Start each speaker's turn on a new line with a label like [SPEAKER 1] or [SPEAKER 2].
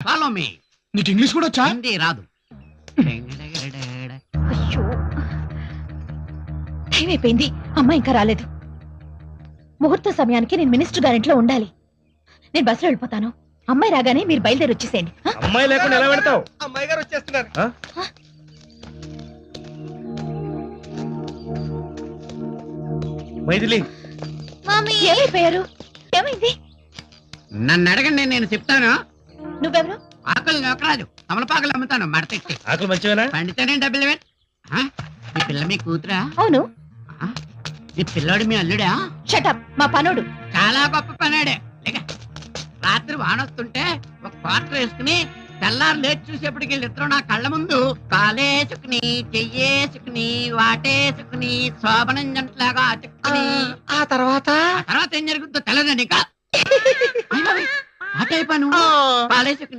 [SPEAKER 1] Follow me.
[SPEAKER 2] నీకు English కూడా వచ్చా?
[SPEAKER 1] హిందీ రాదు.
[SPEAKER 3] అయ్యో టైం అయిపోయింది, అమ్మ ఇంకా రాలేదు. ముహూర్త సమయానికి నేను మినిస్టర్ గారింట్లో ఉండాలి. నేను బస్సులో వెళ్ళిపోతాను. అమ్మాయి రాగానే మీరు బయలుదేరి వచ్చేసేయండి.
[SPEAKER 4] అమ్మాయి లేకుండా ఎలా పెడతావు?
[SPEAKER 5] అమ్మాయి గారు వచ్చేస్తున్నారు.
[SPEAKER 4] మైథిలి,
[SPEAKER 3] ఏమైపోయారు? ఏమైంది?
[SPEAKER 1] నన్ను అడగండి, నేను చెప్తాను.
[SPEAKER 3] నువ్వెవరు?
[SPEAKER 1] ఆకులు నొకరాజు, తమలపాకులు అమ్ముతాను మడతెట్టి.
[SPEAKER 4] ఆకులు మంచివేనా?
[SPEAKER 1] పండితేనే డబ్బులు ఇవ్వండి. ఈ పిల్ల మీ కూతురా?
[SPEAKER 3] అవును.
[SPEAKER 1] ఈ పిల్లోడు మీ అల్లుడా?
[SPEAKER 3] షటప్, మా పనుడు.
[SPEAKER 1] చాలా గొప్ప పనాడే. రాత్రి వానొస్తుంటే ఒక క్వార్టర్ వేసుకుని తెల్లారు లేచి చూసేప్పటికి వీళ్ళిద్దరూ నా కళ్ళ ముందు కాలేసుకుని చెయ్యేసుకుని వాటేసుకుని శోభనం జంటలాగా అతుక్కుని
[SPEAKER 5] ఆ తర్వాత
[SPEAKER 1] ఏం జరుగుతుందో తెలదా నీకు? ఆ టైప్ కాలేసుకుని